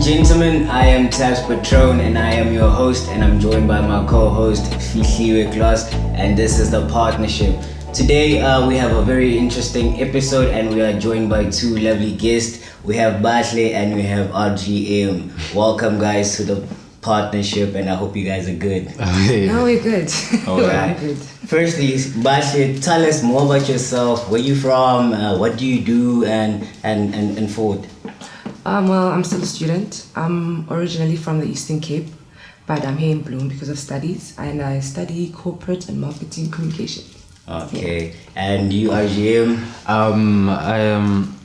gentlemen, I am Tabs Patron and I am your host, and I'm joined by my co-host Fihliwe Glass, and this is the partnership. Today we have a very interesting episode and we are joined by two lovely guests. We have Bahle and we have RGM. Welcome guys to the partnership, and I hope you guys are good. No, we're good. Alright. Good. Firstly, Bahle, tell us more about yourself. Where you from? What do you do? And forward. Well, I'm still a student. I'm originally from the Eastern Cape, but I'm here in Bloem because of studies, and I study corporate and marketing communication. Okay. Yeah. And you, RGM? I am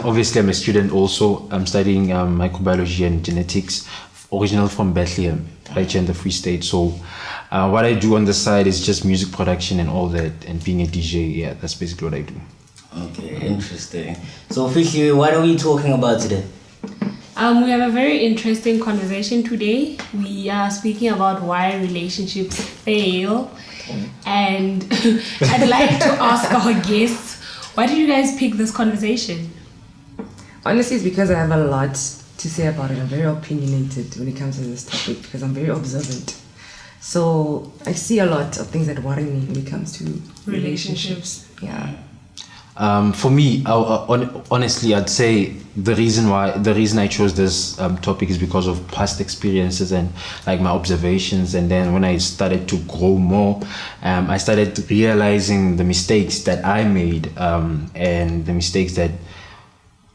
obviously I'm a student also. I'm studying microbiology and genetics, original from Bethlehem, right here in the Free State. So what I do on the side is just music production and all that, and being a DJ. Yeah, that's basically what I do. Okay, interesting. So officially, what are we talking about today? We have a very interesting conversation today. We are speaking about why relationships fail. And I'd like to ask our guests, why did you guys pick this conversation? Honestly, it's because I have a lot to say about it. I'm very opinionated when it comes to this topic because I'm very observant. So I see a lot of things that worry me when it comes to relationships. Yeah. For me, honestly, I'd say the reason I chose this topic is because of past experiences and like my observations. And then when I started to grow more, I started realizing the mistakes that I made and the mistakes that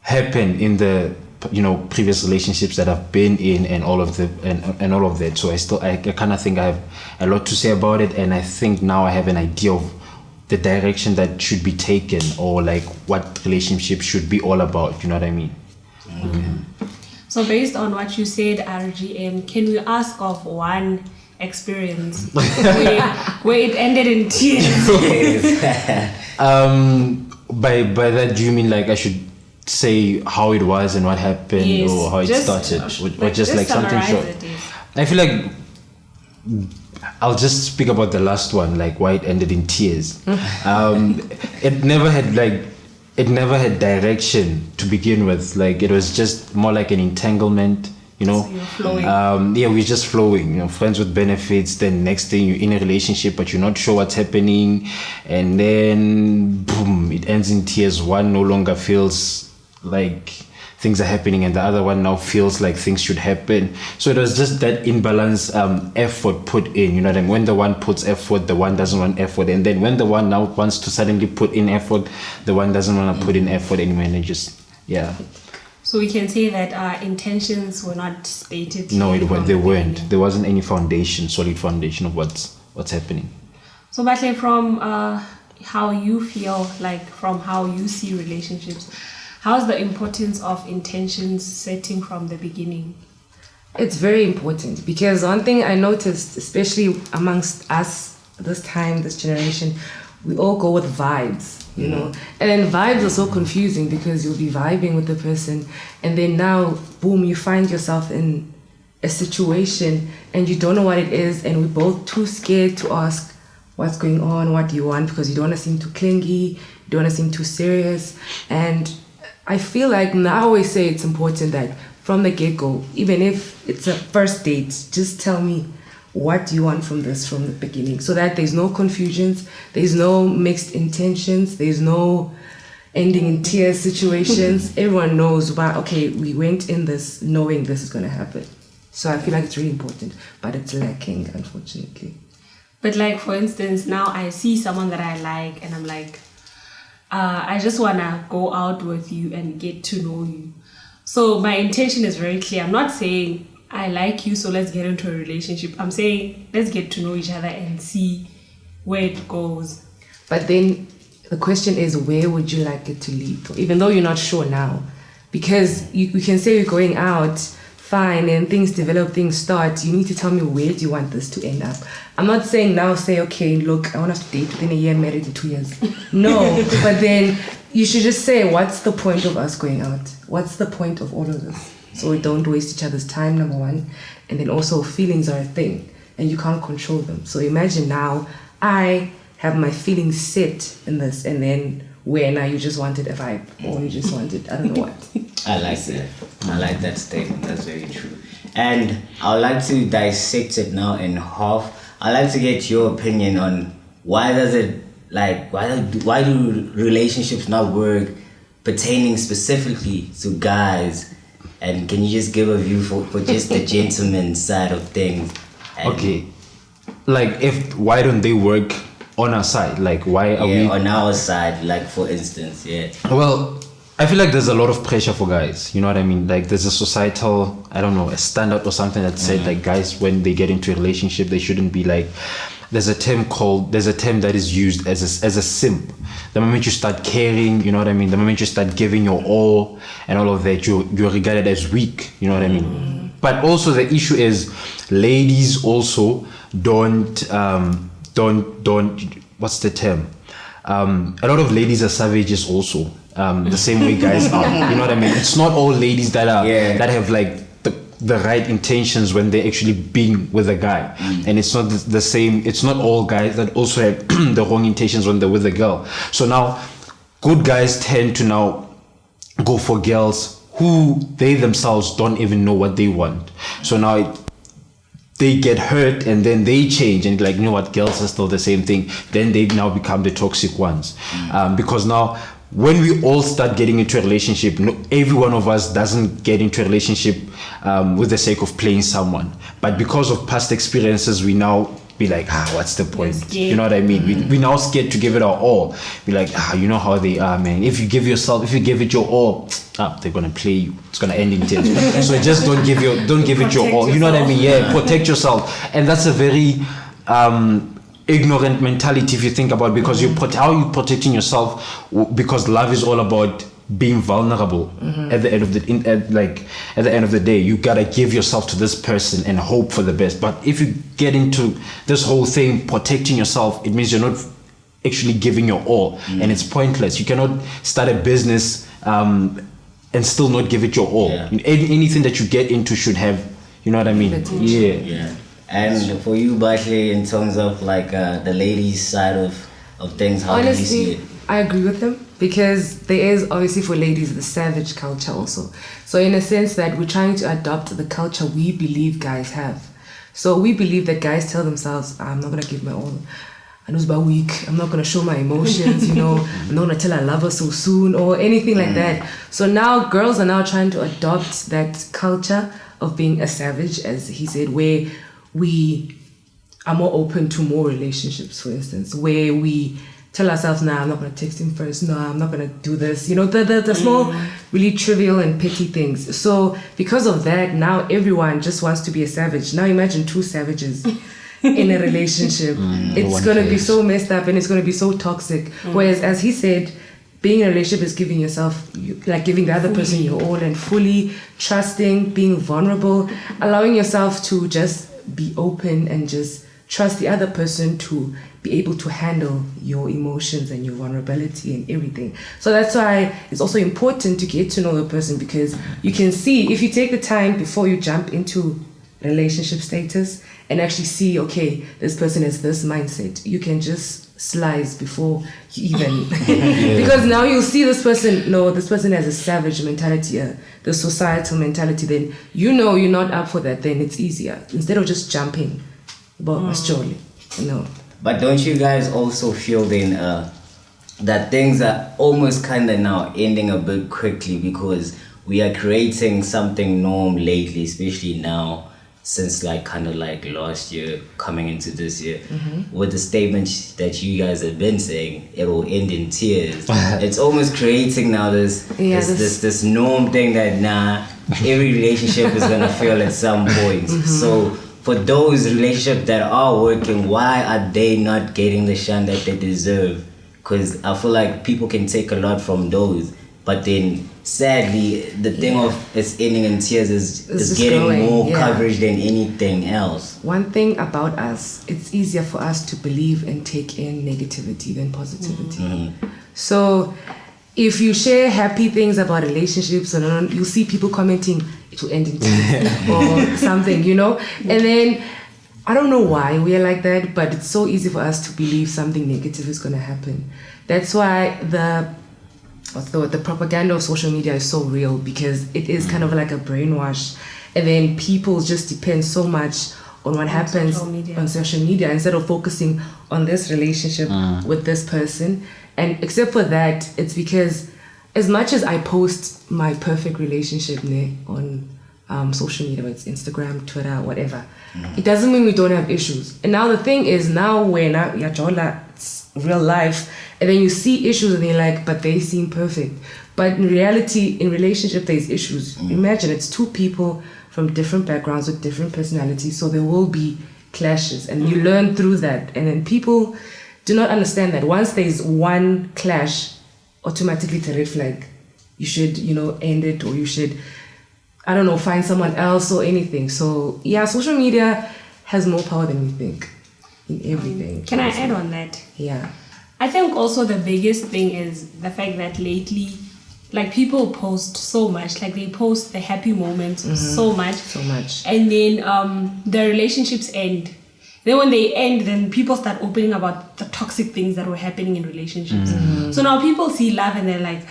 happened in the previous relationships that I've been in, and all of that. So I kind of think I have a lot to say about it, and I think now I have an idea of the direction that should be taken, or like what relationship should be all about. You know what I mean? So based on what you said, RGM, can we ask of one experience where it ended in tears? By that, do you mean like I should say how it was and what happened, yes, or how it started, or just like something short? I feel like I'll just speak about the last one, like why it ended in tears. It never had direction to begin with. Like it was just more like an entanglement, So you're flowing. We're just flowing, friends with benefits. Then next thing you're in a relationship, but you're not sure what's happening, and then boom, it ends in tears. One no longer feels like things are happening, and the other one now feels like things should happen. So it was just that imbalance, effort put in, you know what I mean? When the one puts effort, the one doesn't want effort, and then when the one now wants to suddenly put in effort, the one doesn't want to put in effort anymore, and it just, yeah. So we can say that our intentions were not stated. No, they weren't. There wasn't any solid foundation of what's happening. So Bahle, from how you feel, like from how you see relationships, how's the importance of intentions setting from the beginning? It's very important because one thing I noticed, especially amongst us this generation, we all go with vibes, you know. And then vibes are so confusing because you'll be vibing with the person, and then now, boom, you find yourself in a situation and you don't know what it is, and we're both too scared to ask what's going on, what do you want, because you don't want to seem too clingy, you don't want to seem too serious. And I feel like now I always say it's important that from the get-go, even if it's a first date, just tell me what you want from this from the beginning, so that there's no confusions, there's no mixed intentions, there's no ending in tears situations. Everyone knows, wow, okay, we went in this knowing this is going to happen. So I feel like it's really important, but it's lacking, unfortunately. But like, for instance, now I see someone that I like and I'm like, I just want to go out with you and get to know you. So my intention is very clear. I'm not saying I like you, so let's get into a relationship. I'm saying let's get to know each other and see where it goes. But then the question is, where would you like it to lead? Even though you're not sure now. Because you can say you're going out, fine, and things develop, things start. You need to tell me, where do you want this to end up? I'm not saying now, say, okay, look, I want us to date within a year, married in 2 years. No, but then you should just say, what's the point of us going out? What's the point of all of this? So we don't waste each other's time, number one. And then also feelings are a thing and you can't control them. So imagine now, I have my feelings set in this, and then where now you just wanted a vibe, or you just wanted, I don't know what. I like that. I like that statement. That's very true. And I'd like to dissect it now in half. I'd like to get your opinion on why do relationships not work pertaining specifically to guys? And can you just give a view for just the gentleman side of things? And Okay. Like, why don't they work on our side? Like, why are we on our side, like for instance, Well, I feel like there's a lot of pressure for guys. You know what I mean? Like, there's a societal, I don't know, a standard or something that said like guys, when they get into a relationship, they shouldn't be like. There's a term that is used as a simp. The moment you start caring, you know what I mean? The moment you start giving your all and all of that, you're regarded as weak. You know what I mean? But also the issue is, ladies also don't what's the term? A lot of ladies are savages also. The same way guys are. You know what I mean? It's not all ladies that have like the right intentions when they're actually being with a guy, and it's not the same. It's not all guys that also have the wrong intentions when they're with a girl. So now good guys tend to now go for girls who they themselves don't even know what they want. So now they get hurt and then they change and like, you know what, girls are still the same thing. Then they now become the toxic ones. Because now when we all start getting into a relationship, every one of us doesn't get into a relationship with the sake of playing someone. But because of past experiences, we now be like, what's the point? You know what I mean? We now scared to give it our all. Be like, you know how they are, man. If you give it your all, they're gonna play you. It's gonna end in tears. So just don't give it your all. You know what I mean? Yeah, protect yourself. And that's a very ignorant mentality if you think about it, because how are you protecting yourself? Because love is all about being vulnerable. At the end of the day, you gotta give yourself to this person and hope for the best. But if you get into this whole thing protecting yourself, it means you're not actually giving your all, and it's pointless. You cannot start a business and still not give it your all. Anything that you get into should have, you know what I mean? Yeah. And for you, Bahle, in terms of like the ladies' side of things, how do you see it? I agree with them, because there is obviously for ladies the savage culture also. So in a sense that we're trying to adopt the culture we believe guys have. So we believe that guys tell themselves, I'm not going to give my all. I know it's about weak. I'm not going to show my emotions, I'm not going to tell I love her so soon or anything like that. So now girls are now trying to adopt that culture of being a savage, as he said, where we are more open to more relationships, for instance, where we tell ourselves, I'm not going to text him first. No, I'm not going to do this. The small, really trivial and petty things. So because of that, now everyone just wants to be a savage. Now imagine two savages in a relationship. It's going to be so messed up and it's going to be so toxic. Whereas, as he said, being in a relationship is giving yourself, like giving the other person your all and fully trusting, being vulnerable, allowing yourself to just be open and just trust the other person to be able to handle your emotions and your vulnerability and everything. So that's why it's also important to get to know the person, because you can see, if you take the time before you jump into relationship status and actually see, okay, this person has this mindset, you can just slice before you even because now you'll see this person has a savage mentality, the societal mentality, then you're not up for that, then it's easier instead of just jumping surely. But don't you guys also feel then that things are almost kind of now ending a bit quickly, because we are creating something norm lately, especially now since kind of last year coming into this year, with the statement that you guys have been saying, it will end in tears. It's almost creating now this norm thing that every relationship is gonna fail at some point. So for those relationships that are working, why are they not getting the shine that they deserve? Because I feel like people can take a lot from those, but then sadly the thing of it's ending in tears is getting more coverage than anything else. One thing about us, it's easier for us to believe and take in negativity than positivity. So if you share happy things about relationships, and you'll see people commenting, it will end in tears or something, and then I don't know why we are like that, but it's so easy for us to believe something negative is going to happen. That's why the propaganda of social media is so real, because it is kind of like a brainwash, and then people just depend so much on what happens on social media instead of focusing on this relationship with this person. And except for that, it's because as much as I post my perfect relationship on social media, whether it's Instagram, Twitter, whatever, it doesn't mean we don't have issues. And now the thing is, now when it's real life, and then you see issues and you're like, but they seem perfect. But in reality, in relationship, there's issues. Imagine it's two people from different backgrounds with different personalities, so there will be clashes, and you learn through that. And then people do not understand that once there's one clash, automatically it's a red flag. You should, end it, or you should, I don't know, find someone else or anything. So yeah, social media has more power than we think in everything. Can I add on that? Yeah. I think also the biggest thing is the fact that lately, like, people post so much, like they post the happy moments so much, and then the relationships end. Then when they end, then people start opening about the toxic things that were happening in relationships. So now people see love and they're like,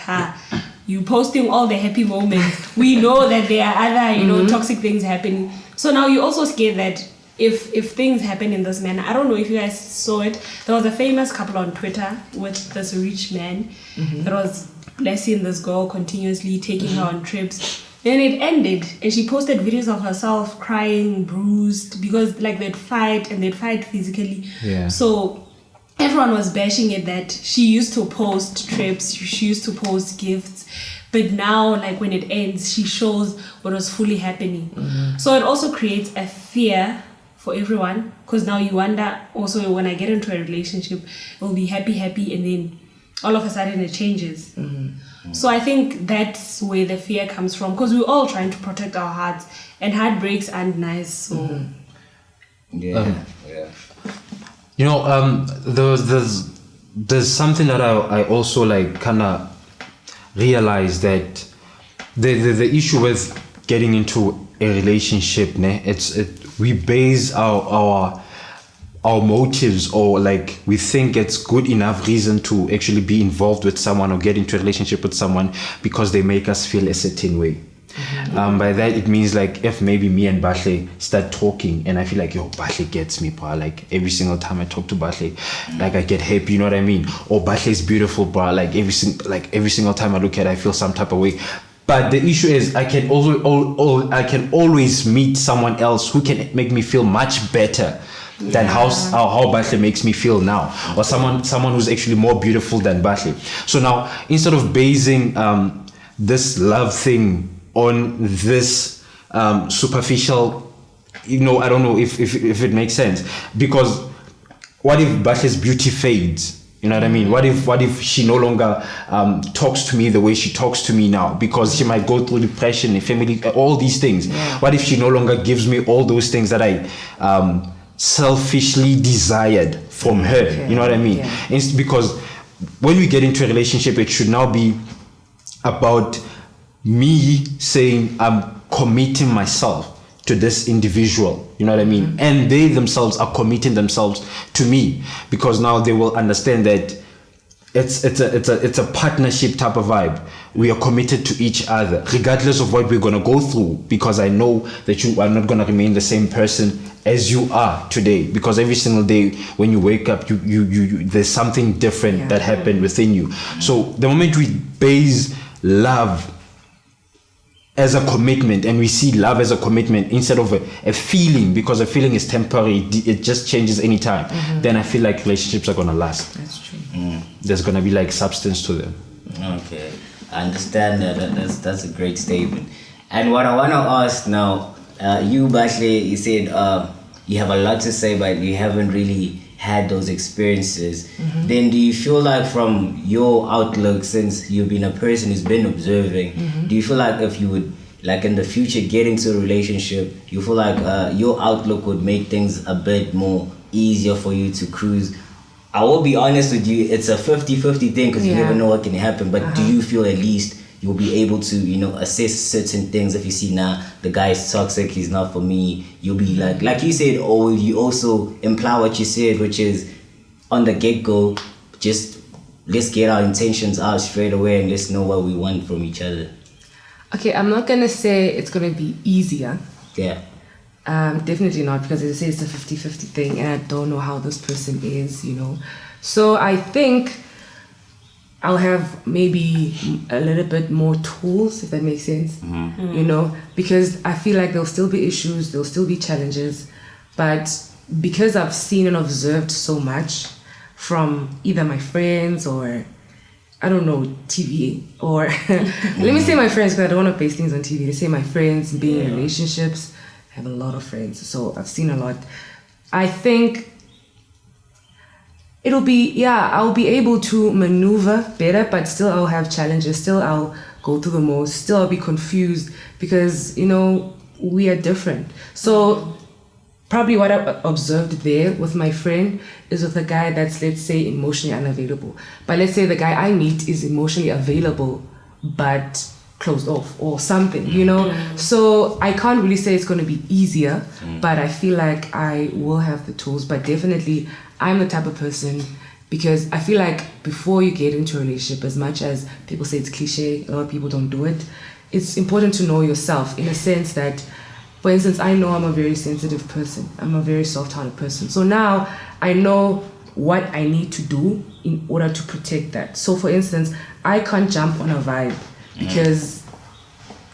you posting all the happy moments, we know that there are other toxic things happening. So now you're also scared that if things happen in this manner, I don't know if you guys saw it, there was a famous couple on Twitter with this rich man that was blessing this girl continuously, taking her on trips. Then it ended, and she posted videos of herself crying, bruised, because like they'd fight physically. Yeah. So everyone was bashing it that she used to post trips, she used to post gifts, but now, like, when it ends, she shows what was fully happening. So it also creates a fear for everyone, because now you wonder also, when I get into a relationship, it will be happy, and then all of a sudden it changes. So I think that's where the fear comes from, because we're all trying to protect our hearts, and heartbreaks aren't nice. So there's something that I also like kind of realized, that the issue with getting into a relationship, we base our motives, or like we think it's good enough reason to actually be involved with someone or get into a relationship with someone because they make us feel a certain way. By that it means, like, if maybe me and Bahle start talking and I feel like, Bahle gets me, bro, like every single time I talk to Bahle, like I get happy, you know what I mean? Or Bahle is beautiful, bro, like every single time I look at it, I feel some type of way. But the issue is, I can always meet someone else who can make me feel much better than how Bahle makes me feel now, or someone who's actually more beautiful than Bahle. So now, instead of basing this love thing on this superficial, I don't know if it makes sense, because what if Bahle's beauty fades? You know what I mean? What if she no longer talks to me the way she talks to me now, because she might go through depression, family, all these things. What if she no longer gives me all those things that I selfishly desired from her? You know what I mean? It's because when we get into a relationship, it should now be about me saying, I'm committing myself to this individual, you know what I mean? And they themselves are committing themselves to me, because now they will understand that it's a partnership type of vibe. We are committed to each other, regardless of what we're gonna go through, because I know that you are not gonna remain the same person as you are today, because every single day when you wake up, you there's something different that happened within you. So the moment we base love as a commitment, and we see love as a commitment instead of a feeling, because a feeling is temporary, it just changes anytime, then I feel like relationships are gonna last. That's true. There's gonna be like substance to them. Okay, I understand that. That's a great statement. And what I want to ask now, you Bahle, you said you have a lot to say, but you haven't really had those experiences. Then do you feel like, from your outlook, since you've been a person who's been observing, do you feel like if you would, like in the future, get into a relationship, you feel like your outlook would make things a bit more easier for you to cruise? I will be honest with you, it's a 50-50 thing, because you never know what can happen, but do you feel at least you'll be able to, assess certain things. If you see, the guy is toxic, he's not for me, you'll be like you said, or you also imply what you said, which is on the get-go, just let's get our intentions out straight away and let's know what we want from each other. Okay, I'm not gonna say it's gonna be easier. Yeah. Definitely not, because as I say, it's a 50-50 thing and I don't know how this person is, So I think I'll have maybe a little bit more tools, if that makes sense, because I feel like there'll still be issues, there'll still be challenges, but because I've seen and observed so much from either my friends or, I don't know, TV, or let me say my friends, because I don't want to base things on TV. Let's say my friends, being in relationships, I have a lot of friends, so I've seen a lot. I think I'll be able to maneuver better, but still I'll have challenges. Still I'll go through the most. Still I'll be confused because, we are different. So probably what I observed there with my friend is with a guy that's, let's say, emotionally unavailable. But let's say the guy I meet is emotionally available, but closed off or something, So I can't really say it's going to be easier, but I feel like I will have the tools. But definitely I'm the type of person, because I feel like before you get into a relationship, as much as people say it's cliche, a lot of people don't do it, it's important to know yourself in a sense that, for instance, I know I'm a very sensitive person. I'm a very soft-hearted person. So now I know what I need to do in order to protect that. So for instance, I can't jump on a vibe because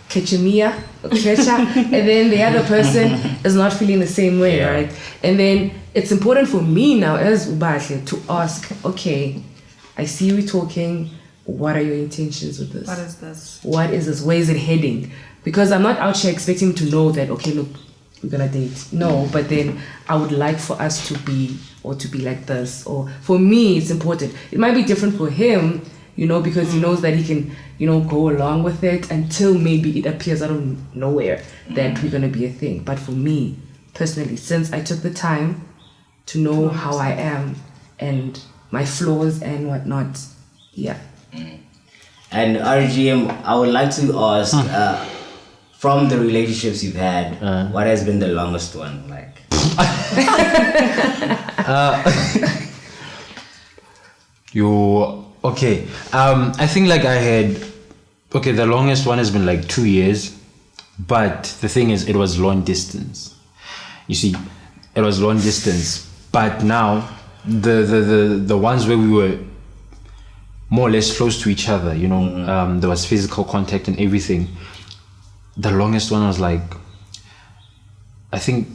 Kechimia, and then the other person is not feeling the same way, right? And then it's important for me now as Bahle to ask, okay, I see we talking, what are your intentions with this? What is this? What is this? Where is it heading? Because I'm not out here expecting him to know that, okay, look, we're gonna date. No, but then I would like for us to be like this. Or for me, it's important. It might be different for him, because he knows that he can, go along with it until maybe it appears out of nowhere that we're going to be a thing. But for me, personally, since I took the time to know how I am and my flaws and whatnot, And RGM, I would like to ask, from the relationships you've had, what has been the longest one? Like, Okay. I think like I had, the longest one has been like 2 years, but the thing is, it was long distance. You see, it was long distance, but now the ones where we were more or less close to each other, there was physical contact and everything. The longest one was like, I think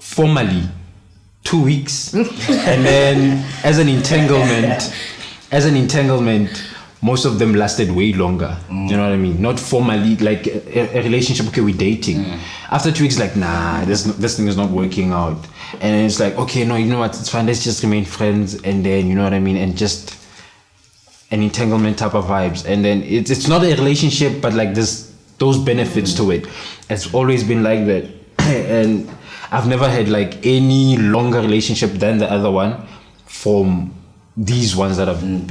formally 2 weeks, and then as an entanglement, most of them lasted way longer. You know what I mean? Not formally, like a relationship. Okay, we're dating. After 2 weeks, like, nah, this thing is not working out, and it's like, okay, no, you know what? It's fine. Let's just remain friends, and then you know what I mean, and just an entanglement type of vibes, and then it's not a relationship, but like those benefits to it. It's always been like that, and I've never had like any longer relationship than the other one from these ones that I've been,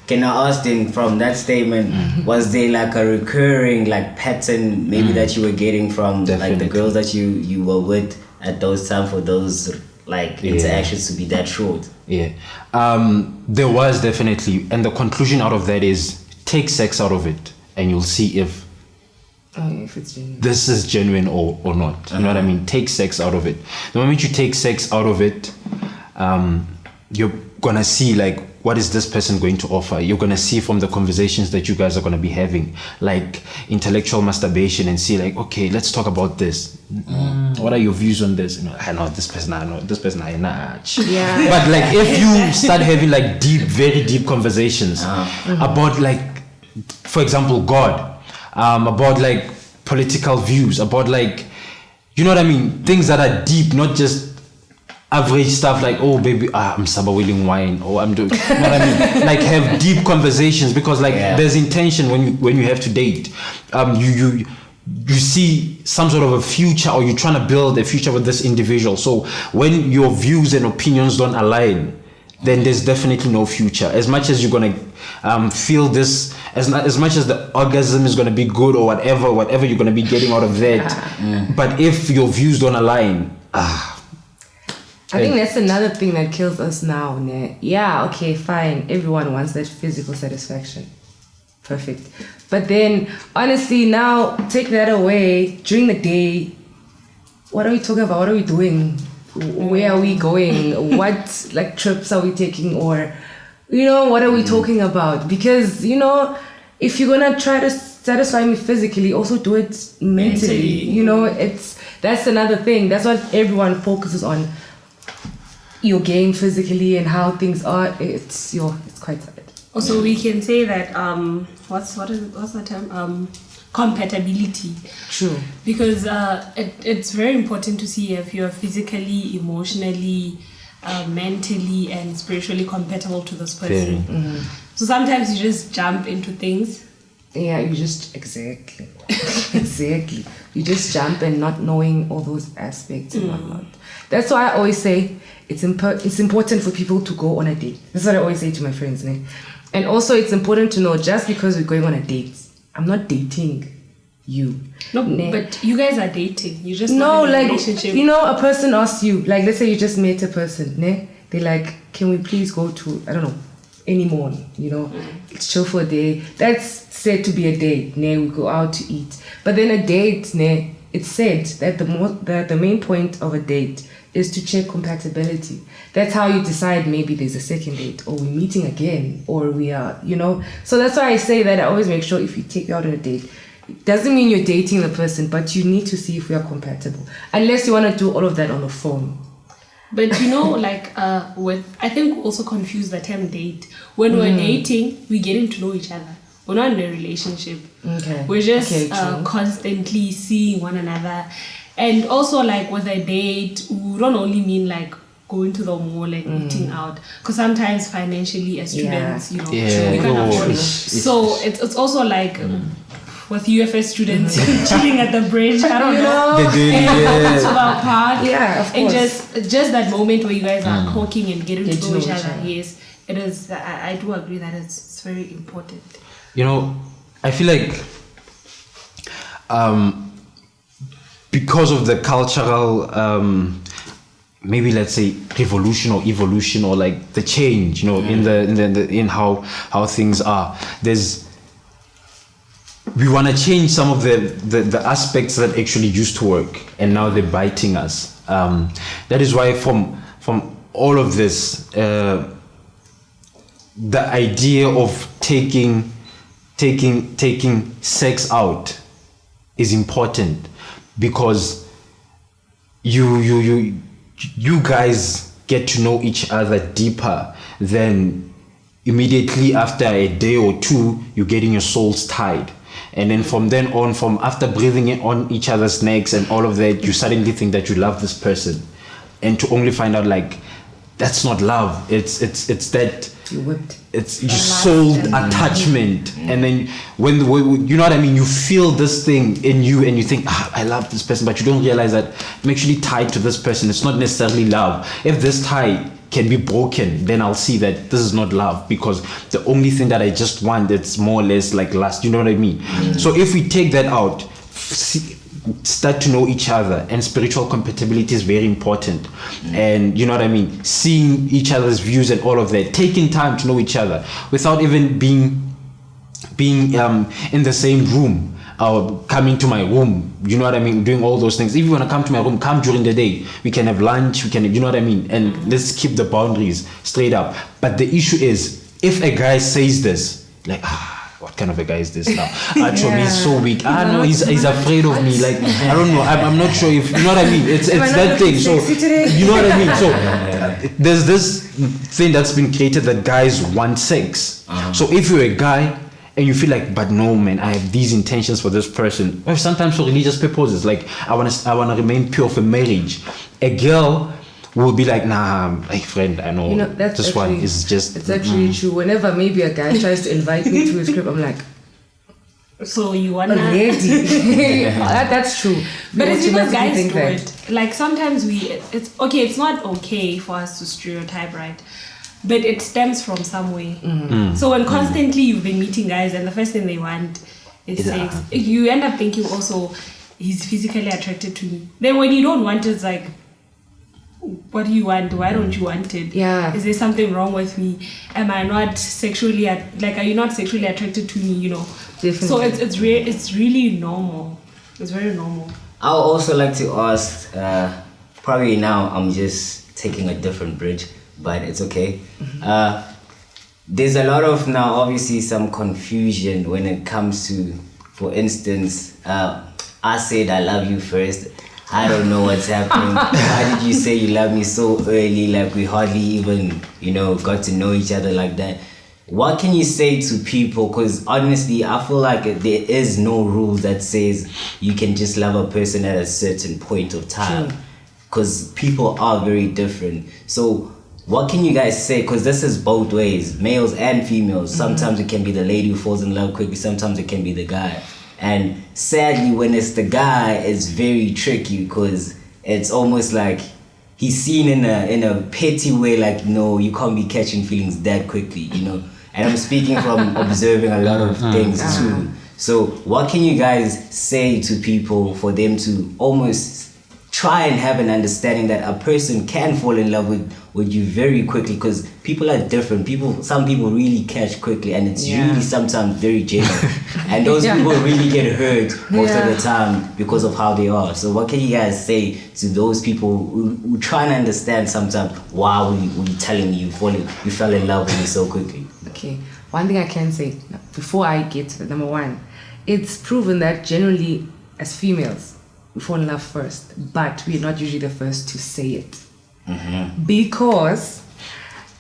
Can I ask then, from that statement, was there like a recurring like pattern maybe that you were getting from like the girls that you were with at those times for those like interactions to be that short? There was definitely, and the conclusion out of that is take sex out of it and you'll see if it's genuine. This is genuine or not. You know what I mean? Take sex out of it. The moment you take sex out of it, you're gonna see like, what is this person going to offer? You're gonna see from the conversations that you guys are gonna be having, like intellectual masturbation, and see like, okay, let's talk about this. What are your views on this? I know this person, I know this person, I know. Yeah. But like, if you start having like very deep conversations about like, for example, God, about like political views, about like, you know what I mean? Things that are deep, not just average stuff like, oh baby, I'm willing wine, or I'm doing, you know what I mean? Like, have deep conversations, because like there's intention when you have to date. You see some sort of a future, or you're trying to build a future with this individual. So when your views and opinions don't align, then there's definitely no future. As much as you're gonna feel this, as much as the orgasm is gonna be good or whatever you're gonna be getting out of that, but if your views don't align, I think that's another thing that kills us now. Ne? Yeah, okay, fine. Everyone wants that physical satisfaction. Perfect. But then, honestly, now take that away during the day. What are we talking about? What are we doing? Where are we going? What like trips are we taking? Or, what are we talking about? Because, if you're gonna try to satisfy me physically, also do it mentally. That's another thing. That's what everyone focuses on. Your game physically and how things are. It's quite sad. Also, we can say that what's the term? Compatibility. True. Because it's very important to see if you're physically, emotionally, mentally, and spiritually compatible to this person. Mm-hmm. So sometimes you just jump into things. Yeah, you just exactly. You just jump and not knowing all those aspects and whatnot. That's why I always say it's important for people to go on a date. That's what I always say to my friends, né? And also it's important to know just because we're going on a date, I'm not dating you. No, né? but you guys are dating. You just no, not in a like relationship. a person asks you, like let's say you just met a person, né? They're like, can we please go to any mall, chill for a day. That's said to be a date, né? We go out to eat. But then a date, né? It's said that the main point of a date is to check compatibility. That's how you decide maybe there's a second date or we're meeting again or we are, So that's why I say that I always make sure if you take you out on a date, it doesn't mean you're dating the person, but you need to see if we are compatible. Unless you want to do all of that on the phone. But I think we also confuse the term date. When we're dating, we're getting to know each other. We're not in a relationship. Okay. We're just constantly seeing one another. And also, like, with a date, we don't only mean, like, going to the mall and eating out. Because sometimes financially, as students, we can afford it. So it's also, like, with UFS students chilling at the bridge, I don't know. And to our park. Yeah, of course. And just that moment where you guys are talking and getting to know each other. Yes, it is. I do agree that it's very important. I feel like because of the cultural maybe let's say revolution or evolution or like the change in how things are, we want to change some of the aspects that actually used to work and now they're biting us. That is why from all of this the idea of taking sex out is important, because you guys get to know each other deeper than immediately after a day or two you're getting your souls tied, and then from then on, from after breathing on each other's necks and all of that, you suddenly think that you love this person, and to only find out like that's not love. It's that you whipped. It's you sold attachment, and then when you know what I mean, you feel this thing in you and you think I love this person, but you don't realize that I'm actually tied to this person. It's not necessarily love. If this tie can be broken, then I'll see that this is not love, because the only thing that I just want, it's more or less like lust. You know what I mean? So if we take that out, start to know each other, and spiritual compatibility is very important, and you know what I mean, seeing each other's views and all of that, taking time to know each other without even being in the same room or coming to my room, you know what I mean, doing all those things. If you want to come to my room, come during the day, we can have lunch, we can, you know what I mean, and let's keep the boundaries straight up. But the issue is, if a guy says this, like what kind of a guy is this now? Actually, he's so weak. No, he's afraid of me. Like, I don't know. I'm not sure if, you know what I mean? It's that thing. So, you know what I mean? So, there's this thing that's been created that guys want sex. So, if you're a guy and you feel like, but no, man, I have these intentions for this person. Or sometimes for religious purposes, like, I want to remain pure for marriage. A girl will be like, nah, my friend, I know, that's this actually, one is just... It's actually true. Whenever maybe a guy tries to invite me to his crib, I'm like, so you wanna... That's true. But it's because guys do it. Like, sometimes it's not okay for us to stereotype, right? but it stems from somewhere. So when constantly you've been meeting guys and the first thing they want is sex, you end up thinking also he's physically attracted to me. Then when you don't want it, it's like, what do you want? Why don't you want it? Yeah. Is there something wrong with me? Am I not sexually are you not sexually attracted to me? You know. Definitely. So it's really normal. It's very normal. I would also like to ask. Probably now I'm just taking a different bridge, but it's okay. There's a lot of now obviously some confusion when it comes to, for instance, I said I love you first. I don't know what's happening. Why did you say you love me so early? Like we hardly even, got to know each other like that. What can you say to people? Because honestly, I feel like there is no rule that says you can just love a person at a certain point of time. Because people are very different. So what can you guys say? Because this is both ways, males and females. Sometimes it can be the lady who falls in love quickly. Sometimes it can be the guy. And sadly, when it's the guy, it's very tricky because it's almost like he's seen in a petty way, like, no, you can't be catching feelings that quickly, And I'm speaking from observing a lot of things too. So what can you guys say to people for them to almost try and have an understanding that a person can fall in love with you very quickly? Because people are different. Some people really catch quickly, and it's really sometimes very genuine. And those people really get hurt most of the time because of how they are. So what can you guys say to those people who try and understand sometimes why were you telling me you fell in love with me so quickly? Okay, one thing I can say before I get to the number one, it's proven that generally as females we fall in love first, but we're not usually the first to say it. Because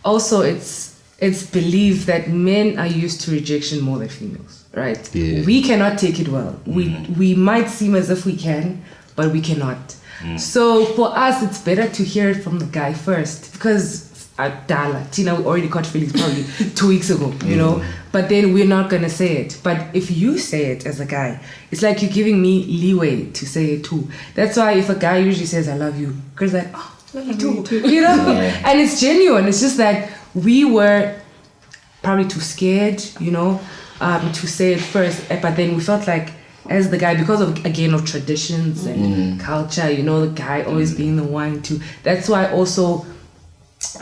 also it's believed that men are used to rejection more than females, right? We cannot take it well. We might seem as if we can, but we cannot. So for us, it's better to hear it from the guy first, because Tina, we already caught feelings probably 2 weeks ago, but then we're not gonna say it. But if you say it as a guy, it's like you're giving me leeway to say it too. That's why if a guy usually says I love you, girls like, oh, love you too. And it's genuine. It's just that we were probably too scared, to say it first. But then we felt like as the guy, because of traditions and culture, the guy always being the one to. That's why also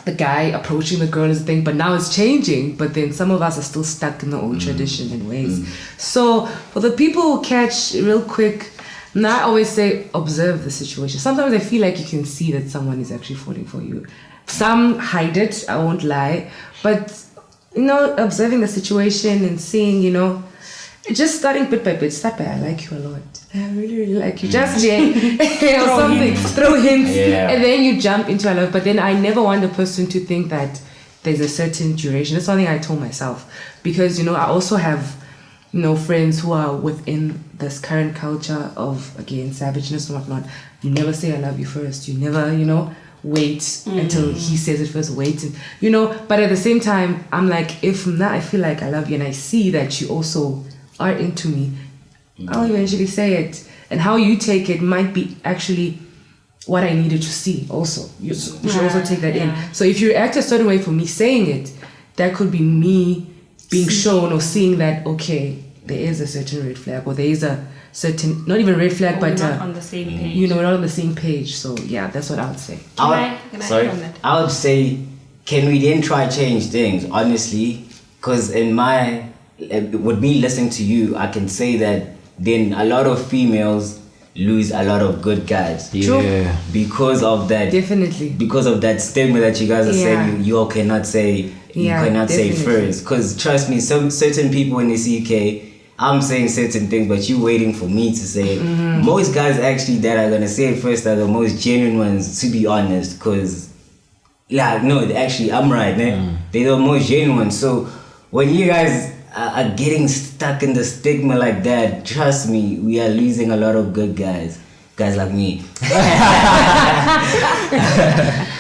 the guy approaching the girl is the thing, but now it's changing. But then some of us are still stuck in the old tradition and ways. So for the people who catch real quick, now I always say observe the situation. Sometimes I feel like you can see that someone is actually falling for you. Some hide it, I won't lie, but observing the situation and seeing, just starting bit by bit. Stop it. I like you a lot. I really, really like you. Just throw hints, and then you jump into a love. But then I never want the person to think that there's a certain duration. That's something I told myself, because I also have friends who are within this current culture of, again, savageness and whatnot. You never say I love you first. You never wait until he says it first. Wait, but at the same time, I'm like, if now I feel like I love you and I see that you also are into me, I'll eventually say it. And how you take it might be actually what I needed to see also. You should also take that in. So if you react a certain way for me saying it, that could be me being shown or seeing that, okay, there is a certain red flag, or there is a certain, not even red flag, but not on the same page. We're not on the same page. So yeah, that's what I would say. I would say, can we then try change things, honestly? Because with me listening to you, I can say that then a lot of females lose a lot of good guys. True. Because of that. Definitely. Because of that stigma that you guys are saying you all cannot say. You cannot say first. Because trust me, some certain people in the CK, I'm saying certain things, but you waiting for me to say it. Most guys actually that are gonna say it first are the most genuine ones, to be honest. Because actually I'm right, man. They're the most genuine ones. So when you guys are getting stuck in the stigma like that, trust me, we are losing a lot of good guys like me.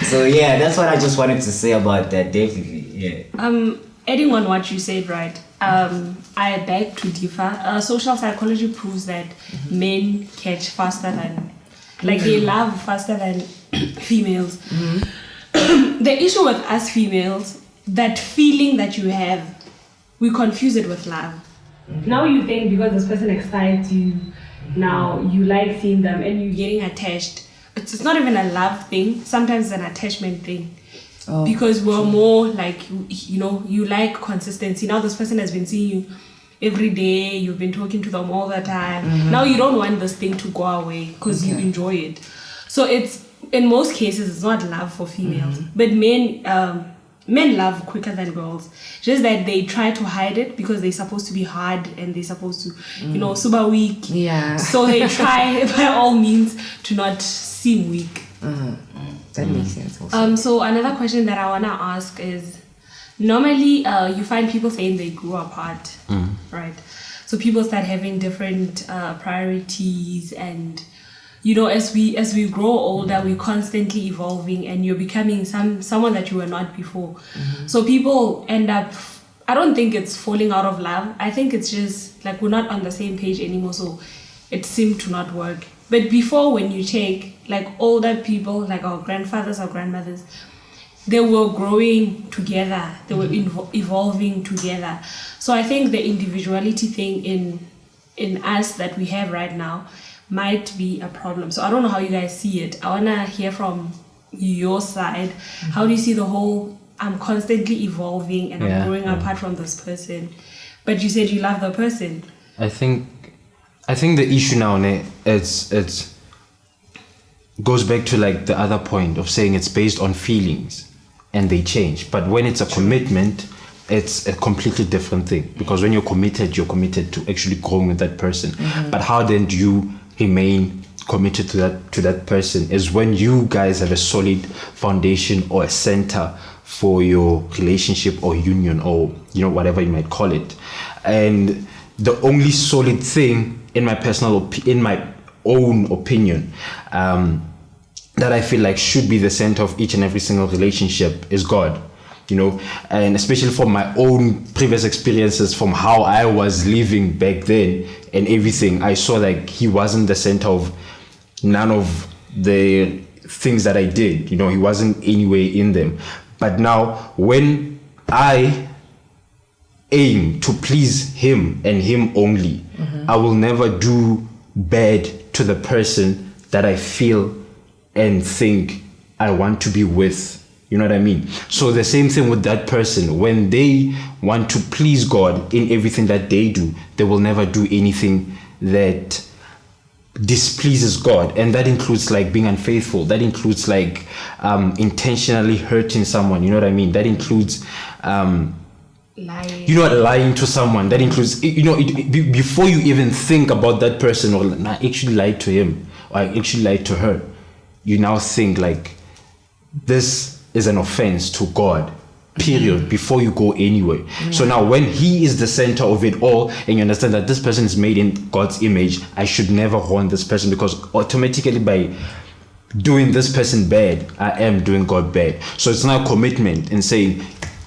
So yeah, that's what I just wanted to say about that. Definitely, Adding on what you said, right? I beg to differ. Social psychology proves that men catch faster than, they love faster than females. The issue with us females that feeling that you have, we confuse it with love. Now you think because this person excites you, now you like seeing them and you're getting attached. It's not even a love thing. Sometimes it's an attachment thing. Because we're more like, you like consistency. Now this person has been seeing you every day. You've been talking to them all the time. Now you don't want this thing to go away because you enjoy it. So it's, in most cases, it's not love for females. But men love quicker than girls. Just that they try to hide it because they're supposed to be hard and they're supposed to, super weak. Yeah. So they try by all means to not seem weak. That makes sense also. So another question that I want to ask is, normally you find people saying they grew apart, right? So people start having different priorities, and as we grow older, we're constantly evolving, and you're becoming someone that you were not before. So people end up, I don't think it's falling out of love. I think it's just like we're not on the same page anymore, so it seemed to not work. But before, when you take like older people, like our grandfathers or grandmothers, they were growing together, they were evolving together. So I think the individuality thing in us that we have right now might be a problem. So I don't know how you guys see it. I want to hear from your side. How do you see the whole, I'm constantly evolving and I'm growing apart from this person, but you said you love the person? I think the issue now, it's goes back to like the other point of saying it's based on feelings and they change. But when it's a commitment, it's a completely different thing, because when you're committed to actually growing with that person. But how then do you remain committed to that person is when you guys have a solid foundation or a center for your relationship or union, or whatever you might call it. And the only solid thing, in my own opinion, that I feel like should be the center of each and every single relationship is God. And especially from my own previous experiences, from how I was living back then and everything, I saw like he wasn't the center of none of the things that I did. He wasn't anywhere in them. But now when I aim to please him and him only, I will never do bad to the person that I feel and think I want to be with. You know what I mean? So the same thing with that person. When they want to please God in everything that they do, they will never do anything that displeases God. And that includes like being unfaithful. That includes like intentionally hurting someone. You know what I mean? That includes lying. Lying to someone. That includes, before you even think about that person, or I actually lied to him, or I actually lied to her, you now think like, this is an offense to God, period, before you go anywhere. So now when he is the center of it all, and you understand that this person is made in God's image, I should never harm this person, because automatically by doing this person bad, I am doing God bad. So it's now a commitment in saying,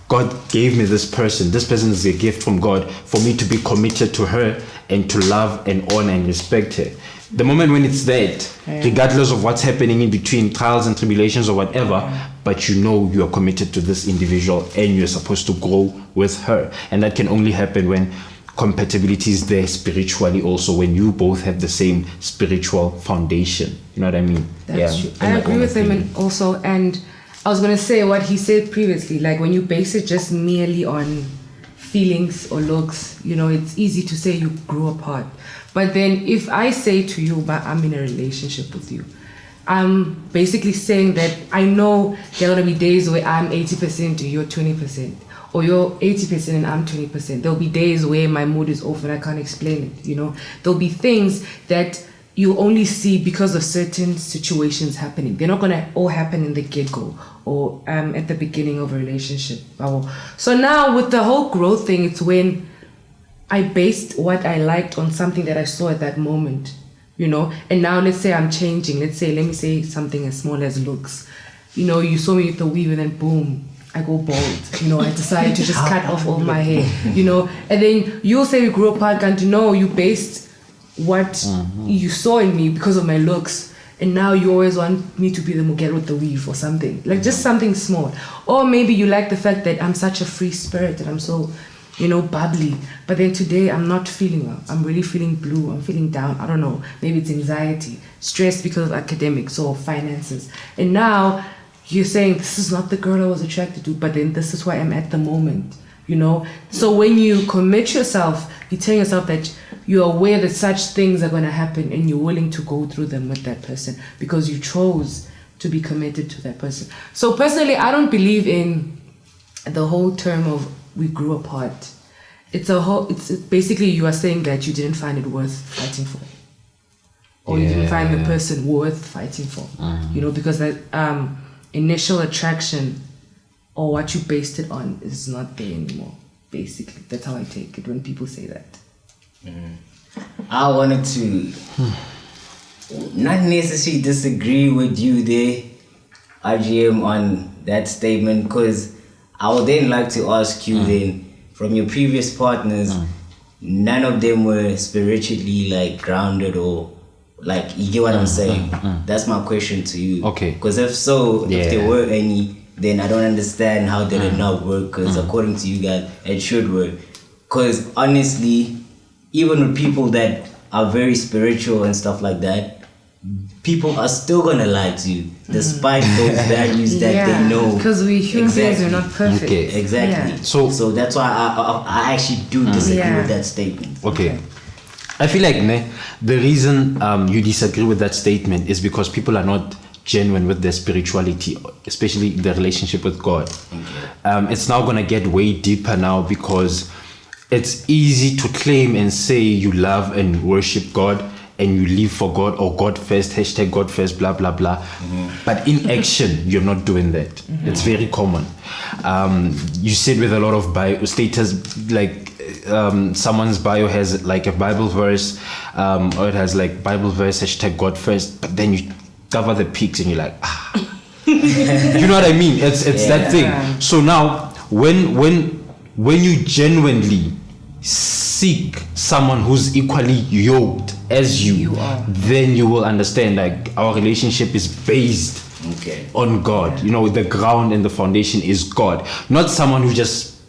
God gave me this person is a gift from God for me to be committed to her and to love and honor and respect her. The moment when it's that, regardless of what's happening in between, trials and tribulations or whatever, but you are committed to this individual and you're supposed to grow with her. And that can only happen when compatibility is there spiritually also, when you both have the same spiritual foundation. You know what I mean? That's true. I agree with him, and I was going to say what he said previously, like when you base it just merely on feelings or looks, it's easy to say you grew apart. But then if I say to you, but I'm in a relationship with you, I'm basically saying that I know there are going to be days where I'm 80% and you're 20%, or you're 80% and I'm 20%. There'll be days where my mood is off and I can't explain it, There'll be things that you only see because of certain situations happening. They're not going to all happen in the get-go or at the beginning of a relationship. So now with the whole growth thing, it's when I based what I liked on something that I saw at that moment, and now let's say I'm changing. Let me say something as small as looks. You saw me with the weave and then boom, I go bald. I decided to just cut off all my hair, and then you'll say we grew apart, and you based what you saw in me because of my looks, and now you always want me to be the Mukel with the weave or something, like just something small. Or maybe you like the fact that I'm such a free spirit and I'm so, bubbly, but then today I'm not feeling well. I'm really feeling blue, I'm feeling down, I don't know, maybe it's anxiety, stress because of academics or finances, and now you're saying this is not the girl I was attracted to, but then this is where I'm at the moment, So when you commit yourself, you tell yourself that you're aware that such things are going to happen and you're willing to go through them with that person because you chose to be committed to that person. So personally, I don't believe in the whole term of we grew apart. It's basically you are saying that you didn't find it worth fighting for, or you didn't find the person worth fighting for, because that initial attraction or what you based it on is not there anymore. Basically, that's how I take it when people say that. I wanted to not necessarily disagree with you there, RGM, on that statement, because I would then like to ask you then, from your previous partners, none of them were spiritually like grounded or like, you get what I'm saying? That's my question to you. Okay. Because if so, if there were any, then I don't understand how did it not work, because according to you guys, it should work. Because honestly, even with people that are very spiritual and stuff like that, people are still gonna lie to you despite those values that they know. Because we human beings are not perfect. Okay. Exactly. Yeah. So that's why I actually do disagree with that statement. Okay. I feel like the reason you disagree with that statement is because people are not genuine with their spirituality, especially their relationship with God. It's now gonna get way deeper now, because it's easy to claim and say you love and worship God and you live for God, or God first, hashtag God first, blah, blah, blah. But in action, you're not doing that. It's very common. You said with a lot of bio status, like someone's bio has like a Bible verse, or it has like Bible verse, hashtag God first, but then you cover the pics and you're like, you know what I mean? It's that thing. So now, when you genuinely seek someone who's equally yoked as you then you will understand like our relationship is based on God. The ground and the foundation is God, not someone who just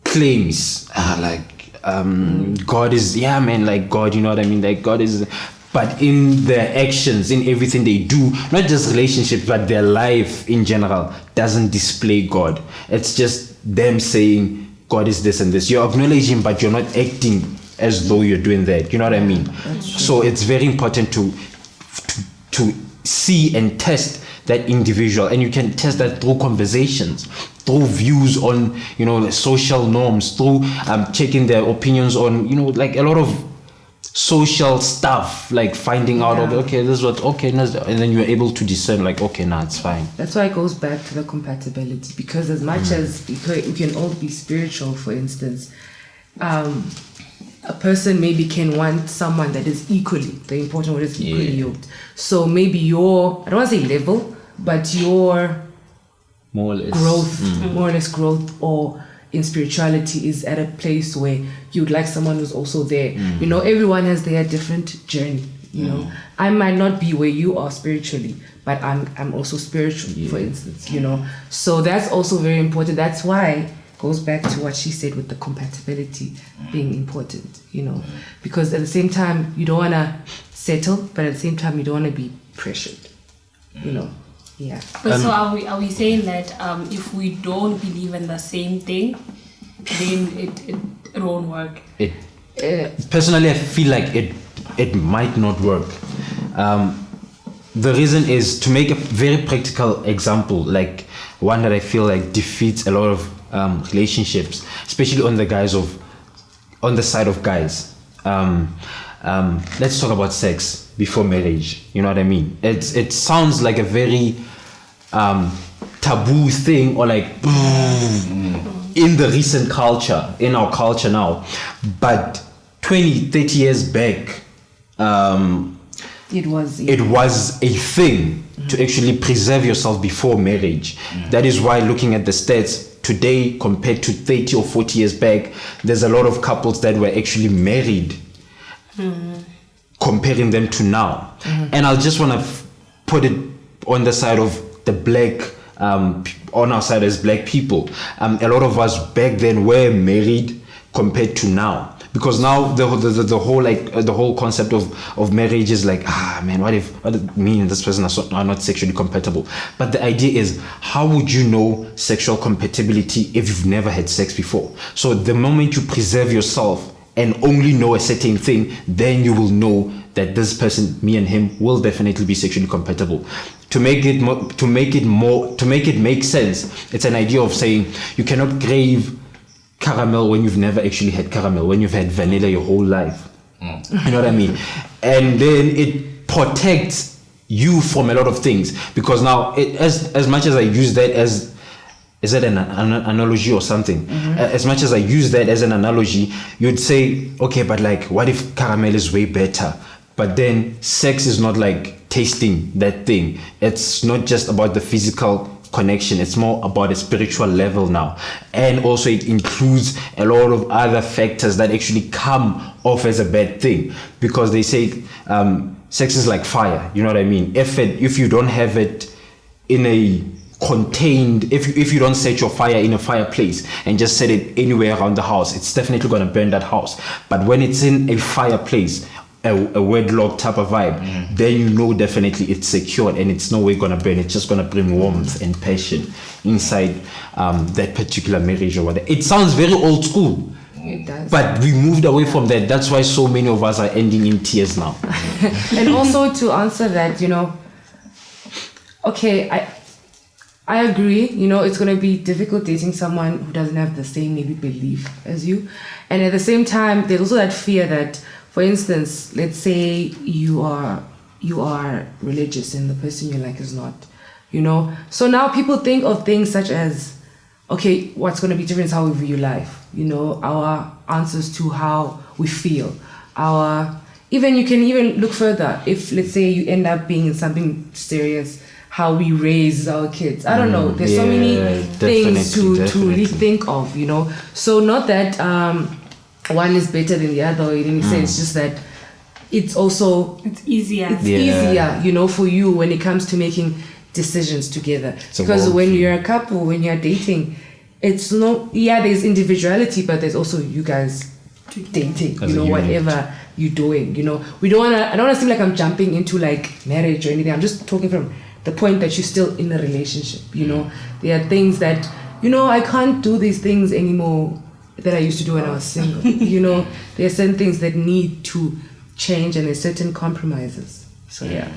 claims God is like God, you know what I mean, like God is, but in their actions, in everything they do, not just relationships but their life in general doesn't display God. It's just them saying God is this and this. You're acknowledging, but you're not acting as though you're doing that. You know what I mean? So it's very important to see and test that individual, and you can test that through conversations, through views on social norms, through checking their opinions on like a lot of social stuff, like finding out this is what and then you're able to discern like it's fine. That's why it goes back to the compatibility, because as much as we can all be spiritual, for instance, a person maybe can want someone that is equally, the important word is equally yoked. So maybe your, I don't want to say level, but your more or less growth or in spirituality is at a place where you'd like someone who's also there. Everyone has their different journey. I might not be where you are spiritually, but I'm also spiritual, for instance. So that's also very important. That's why it goes back to what she said with the compatibility being important. Because at the same time you don't want to settle, but at the same time you don't want to be pressured. Yeah. But so are we saying that if we don't believe in the same thing, then it won't work? Personally, I feel like it might not work. The reason is, to make a very practical example, like one that I feel like defeats a lot of relationships, especially on the side of guys. Let's talk about sex before marriage. You know what I mean? It sounds like a very taboo thing, or like in the recent culture, in our culture now, but 20-30 years back, it was a thing to actually preserve yourself before marriage. That is why, looking at the stats today compared to 30 or 40 years back, there's a lot of couples that were actually married, comparing them to now. And I'll just want to put it on the side of the black, on our side as black people. A lot of us back then were married compared to now. Because now the whole concept of marriage is like, man, what if me and this person are not sexually compatible? But the idea is, how would you know sexual compatibility if you've never had sex before? So the moment you preserve yourself and only know a certain thing, then you will know that this person, me and him, will definitely be sexually compatible. To make it make sense, it's an idea of saying you cannot crave caramel when you've never actually had caramel, when you've had vanilla your whole life. You know what I mean? And then it protects you from a lot of things, because now as much as I use that as, is that an analogy or something? As much as I use that as an analogy, you'd say, okay, but like, what if caramel is way better? But then sex is not like tasting that thing. It's not just about the physical connection, it's more about a spiritual level now. And also it includes a lot of other factors that actually come off as a bad thing, because they say sex is like fire, you know what I mean? If you don't have it in a contained, if you don't set your fire in a fireplace and just set it anywhere around the house, it's definitely going to burn that house. But when it's in a fireplace, a wedlock type of vibe, then you know definitely it's secured and it's no way gonna burn. It's just gonna bring warmth and passion inside that particular marriage or whatever. It sounds very old school. It does. But we moved away from that. That's why so many of us are ending in tears now. And also to answer that, okay, I agree, it's going to be difficult dating someone who doesn't have the same maybe belief as you. And at the same time, there's also that fear that, for instance, let's say you are religious and the person you like is not, So now people think of things such as, okay, what's going to be different is how we view life, our answers to how we feel, you can even look further. If, let's say, you end up being in something serious, how we raise our kids. I don't know. There's so many things to really think of, So not that one is better than the other in any sense, just that it's easier. It's easier, for you when it comes to making decisions together. Because when you're a couple, when you're dating, it's there's individuality, but there's also you guys dating, whatever you're doing, I don't want to seem like I'm jumping into like marriage or anything. I'm just talking from the point that you're still in a relationship, There are things that, I can't do these things anymore that I used to do when I was single. There are certain things that need to change and there's certain compromises. So yeah.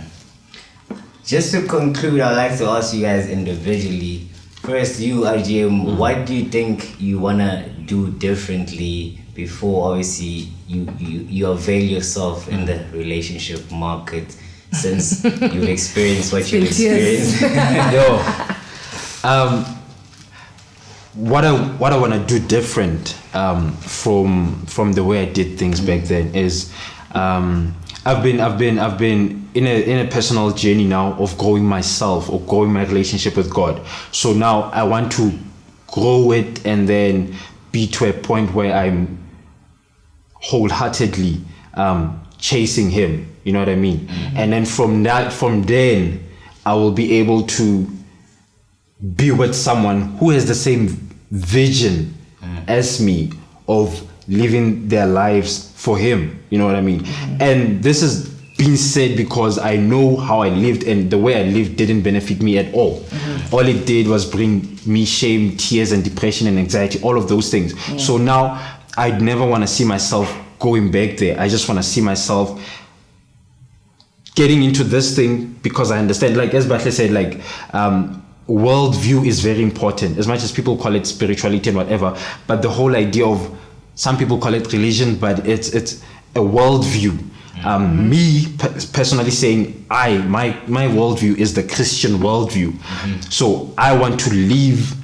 Just to conclude, I'd like to ask you guys individually. First, you, RGM, what do you think you want to do differently before obviously you avail yourself in the relationship market, since you've experienced what you've experienced? What I want to do different from the way I did things back then is I've been in a personal journey now of growing myself or growing my relationship with God. So now I want to grow it and then be to a point where I'm wholeheartedly chasing Him. You know what I mean? And then from then I will be able to be with someone who has the same vision as me of living their lives for Him. You know what I mean? And this is being said because I know how I lived, and the way I lived didn't benefit me at all. All it did was bring me shame, tears, and depression and anxiety, all of those things. So now I'd never want to see myself going back there. I just want to see myself getting into this thing because I understand, like as Bahle said, like worldview is very important, as much as people call it spirituality and whatever. But the whole idea of, some people call it religion, but it's a worldview. Me personally saying, my worldview is the Christian worldview. So I want to live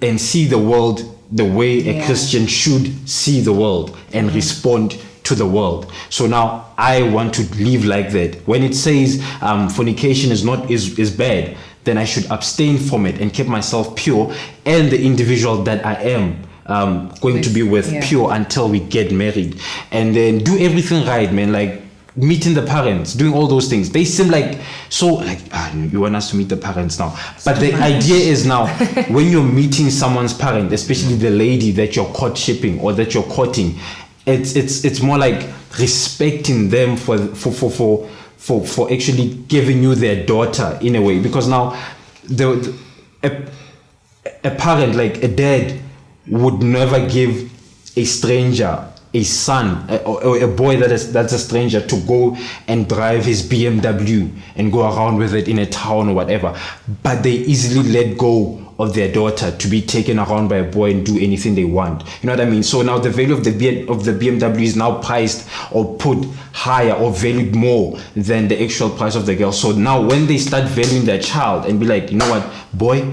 and see the world the way a Christian should see the world and respond to the world. So now I want to live like that. When it says fornication is bad, then I should abstain from it and keep myself pure, and the individual that I am going to be with pure until we get married. And then do everything right, man. Like, meeting the parents, doing all those things. They seem like so like you want us to meet the parents now. But the idea is now when you're meeting someone's parent, especially the lady that you're courtshipping or that you're courting, it's more like respecting them for actually giving you their daughter in a way, because now a parent, like a dad, would never give a stranger, a son or a boy that's a stranger, to go and drive his BMW and go around with it in a town or whatever. But they easily let go of their daughter to be taken around by a boy and do anything they want. You know what I mean? So now the value of the BMW is now priced or put higher or valued more than the actual price of the girl. So now when they start valuing their child and be like, you know what, boy,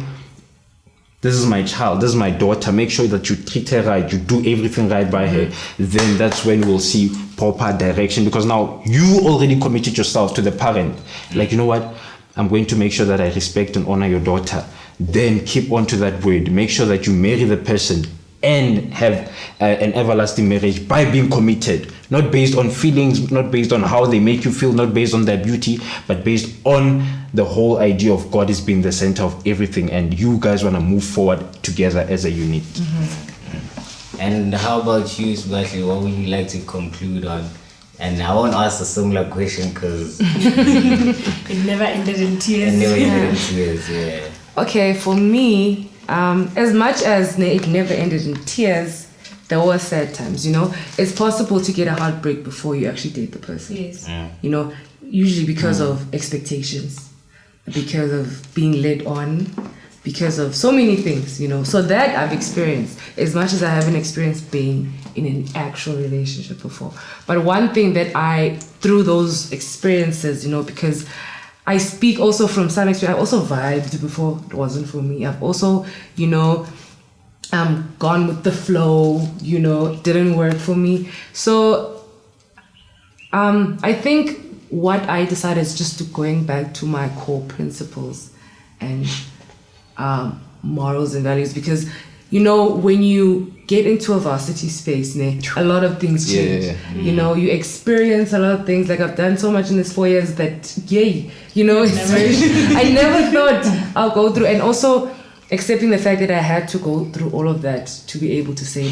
this is my child, this is my daughter, make sure that you treat her right, you do everything right by her, then that's when we'll see proper direction, because now you already committed yourself to the parent. Like, you know what, I'm going to make sure that I respect and honor your daughter. Then keep on to that word. Make sure that you marry the person and have an everlasting marriage by being committed, not based on feelings, not based on how they make you feel, not based on their beauty, but based on the whole idea of God as being the center of everything, and you guys want to move forward together as a unit. And how about you, Bahle? What would you like to conclude on? And I won't ask a similar question because it never ended in tears. Yeah. Okay, for me, as much as it never ended in tears, there were sad times, you know. It's possible to get a heartbreak before you actually date the person. Yes. You know, usually because of expectations, because of being led on, because of so many things, you know. So that I've experienced, as much as I haven't experienced being in an actual relationship before. But one thing that through those experiences, you know, because I speak also from some experience. I've also vibed before it wasn't for me. I've also, you know, gone with the flow, you know, didn't work for me. So I think what I decided is just to going back to my core principles and morals and values, because, you know, when you get into a varsity space, a lot of things change. You know, you experience a lot of things. Like, I've done so much in this 4 years that, yay, you know, it's I never thought I'll go through. And also accepting the fact that I had to go through all of that to be able to say,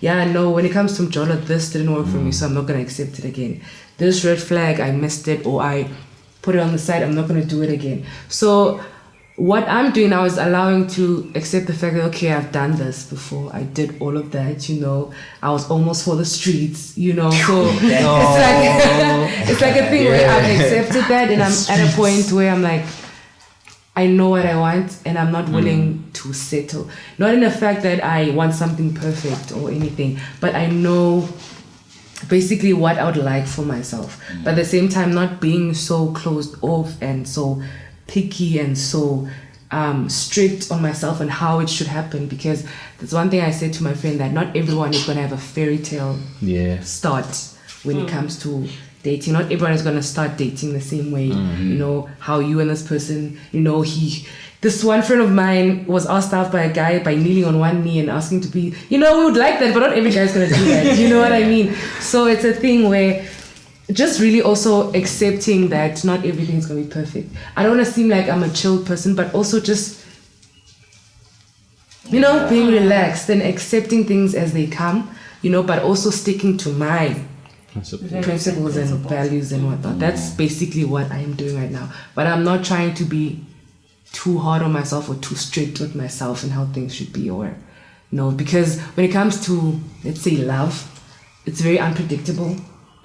no, when it comes to Mjola, this didn't work for me, so I'm not going to accept it again. This red flag, I missed it, or I put it on the side, I'm not going to do it again. So what I'm doing now is allowing to accept the fact that, okay, I've done this before. I did all of that, you know. I was almost for the streets, you know. So it's like a thing where I've accepted that, and I'm at a point where I'm like, I know what I want, and I'm not willing to settle. Not in the fact that I want something perfect or anything, but I know basically what I would like for myself. But at the same time, not being so closed off and so picky and so strict on myself and how it should happen, because there's one thing I said to my friend, that not everyone is going to have a fairy tale start when it comes to dating. Not everyone is going to start dating the same way. You know, how you and this person, you know, this one friend of mine was asked out by a guy by kneeling on one knee and asking to be, you know, we would like that, but not every guy's going to do that. You know what I mean? So it's a thing where just really also accepting that not everything is going to be perfect. I don't want to seem like I'm a chill person, but also just, you know, being relaxed and accepting things as they come, you know, but also sticking to my principles and values and whatnot. That's basically what I'm doing right now. But I'm not trying to be too hard on myself or too strict with myself and how things should be, or, you know, because when it comes to, let's say, love, it's very unpredictable.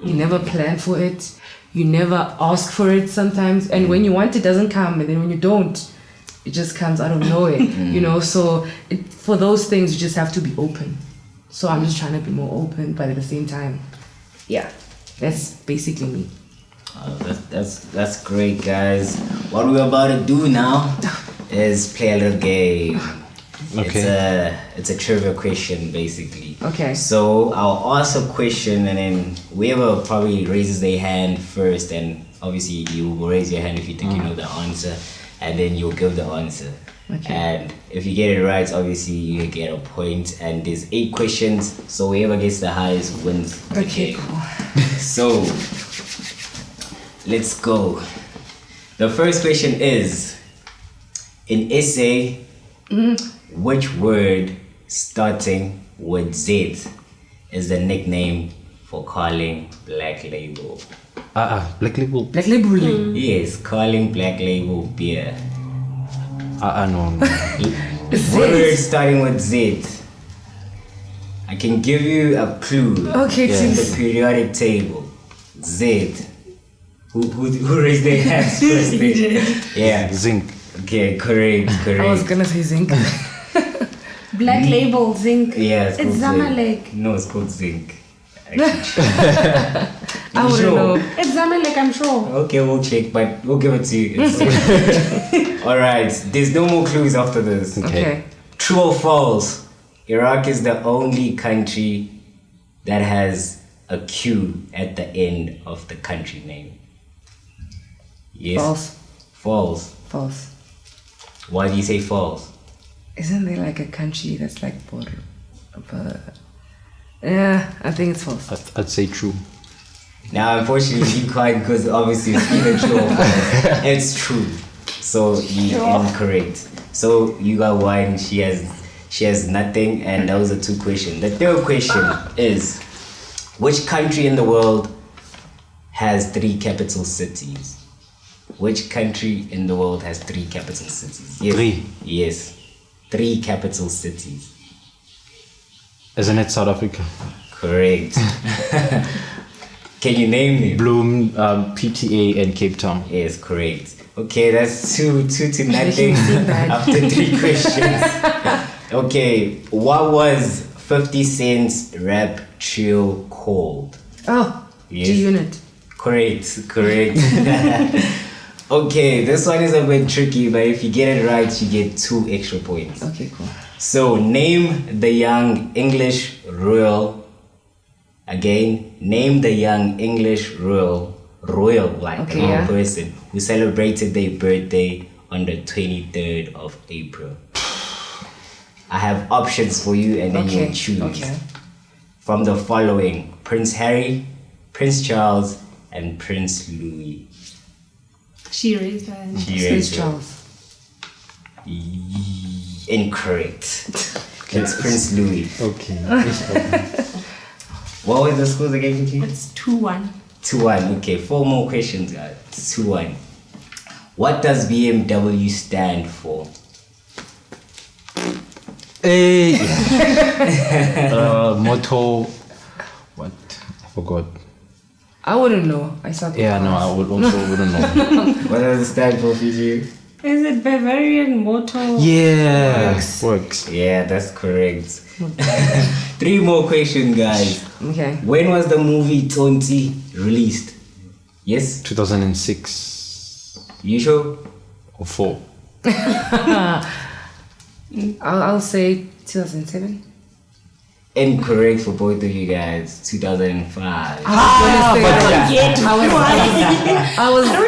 You never plan for it. You never ask for it sometimes. And when you want it, doesn't come. And then when you don't, it just comes out of nowhere, you know. So for those things, you just have to be open. So I'm just trying to be more open, but at the same time, that's basically me. That's great, guys. What we're about to do now is play a little game. Okay. It's a trivia question, basically. Okay. So I'll ask a question, and then whoever probably raises their hand first, and obviously you will raise your hand if you think you know the answer, and then you'll give the answer. Okay. And if you get it right, obviously you get a point. And there's 8 questions, so whoever gets the highest wins. Okay, cool. So let's go. The first question is, in SA, which word starting with Z is the nickname for calling Black Label? Black Label. Black Label. Yes, calling Black Label beer. No. Word starting with Z. I can give you a clue. Okay, Yeah. The please. periodic table. Z. Who raised their hands first? Yeah. Zinc. Okay, correct. I was gonna say zinc. Black Label Zinc. Yeah, it's called Zamalek. Zinc. No, it's called Zinc. Actually. I wouldn't Sure. know. It's Zamalek, I'm sure. Okay, we'll check, but we'll give it to you. Alright, there's no more clues after this. Okay. True or false? Iraq is the only country that has a Q at the end of the country name. Yes? False. False. False. Why do you say false? Isn't there like a country that's like yeah, I think it's false. I'd say true. Now, unfortunately, you can't, because obviously it's either true or false. It's true. So you're incorrect. So you got one, she has nothing, and those are two questions. The third question is, which country in the world has 3 capital cities? Which country in the world has 3 capital cities? Yes. 3? Yes. 3 capital cities. Isn't it South Africa? Correct. Can you name them? Bloom, PTA, and Cape Town. Yes, correct. Okay, that's two to nothing Making me feel bad. after 3 questions. Okay, what was 50 Cent's rap trio called? Oh, Yes. G-Unit. Correct. Okay, this one is a bit tricky, but if you get it right, you get 2 extra points. Okay, cool. So, name the young English royal. Again, name the young English royal, like Okay, a yeah. person who celebrated their birthday on the 23rd of April. I have options for you, and then Okay. you choose Okay. from the following: Prince Harry, Prince Charles, and Prince Louis. She raised her hand. She Prince raised her- Charles. Incorrect. It's Prince Louis. Okay. What was the scores again, Kiki? It's 2-1. 2-1. Okay, 4 more questions, guys. 2-1. What does BMW stand for? Hey. Motto. What? I forgot. I wouldn't know. I saw. Yeah, no, I wouldn't know. What does it stand for, Fiji? Is it Bavarian Motor? Yeah. Works. Yeah, that's correct. 3 more questions, guys. Okay. When was the movie Tonti released? Yes? 2006 You sure? or 4. I'll say 2007. Incorrect for both of you guys. 2005. I I don't get why you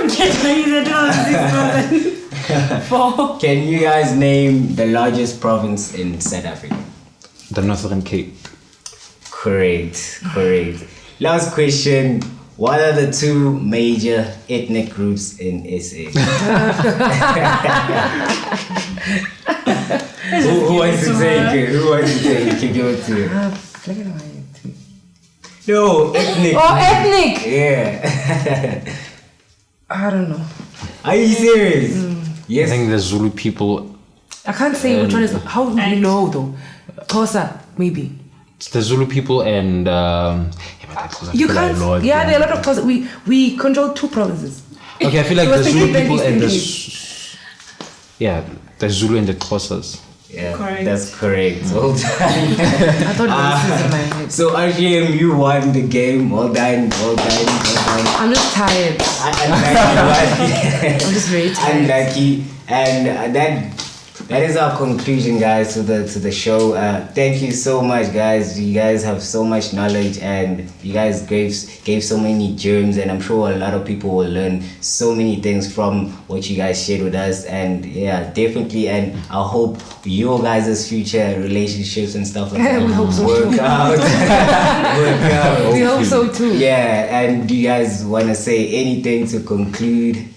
said 2004. Can you guys name the largest province in South Africa? The Northern Cape. Correct. Last question. What are the 2 major ethnic groups in SA? Who wants to take it? Who wants to take it? Give it to you. Black and white. No, ethnic. Oh, ethnic. Yeah. I don't know. Are you serious? I Yes. think the Zulu people. I can't say which one is. How do you know though? Xhosa, maybe. It's the Zulu people and. You can't. Yeah, there are a lot of Xhosa. We control 2 provinces. Okay, I feel like It was the Zulu thinking people and the. thinking. Yeah, the Zulu and the Xhosas. Yeah, Correct. that's correct. Well done. I thought this was in my head. So RGM, you won the game. Well done. I'm just tired. Unlucky. I'm just very tired. Unlucky. And that that is our conclusion, guys, to the show. Thank you so much, guys. You guys have so much knowledge, and you guys gave so many germs, and I'm sure a lot of people will learn so many things from what you guys shared with us. And yeah, definitely. And I hope your guys' future relationships and stuff like that We hope so work too. out. Work out. We hope so too. Yeah. And do you guys want to say anything to conclude?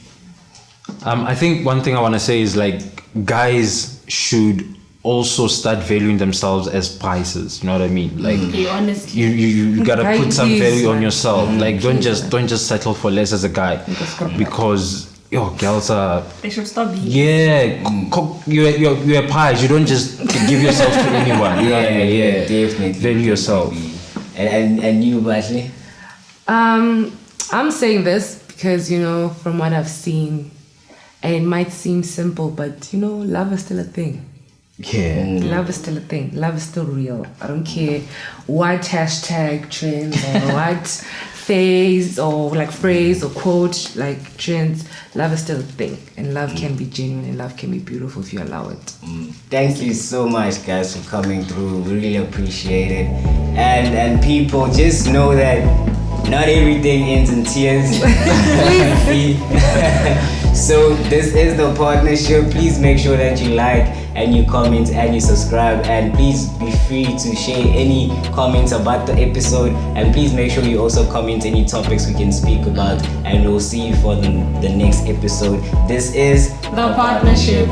I think one thing I want to say is like guys should also start valuing themselves as prices. You know what I mean? Like Okay, honestly. you gotta Right, put some please, value on man. yourself. Like don't just settle for less as a guy, because girls are They should stop being. you're a prize. You don't just give yourself to anyone. You know what I mean? Yeah, Definitely. value yourself. And you, Bahle? I'm saying this because, from what I've seen, and it might seem simple, but, love is still a thing. Yeah. Love is still a thing. Love is still real. I don't care what hashtag trends or what phase or like phrase or quote like trends. Love is still a thing, and love can be genuine, and love can be beautiful if you allow it. Thank you so much, guys, for coming through. We really appreciate it. And people, just know that not everything ends in tears. So this is the partnership. Please make sure that you like and you comment and you subscribe, and please be free to share any comments about the episode, and please make sure you also comment any topics we can speak about, and we'll see you for the next episode. This is The partnership.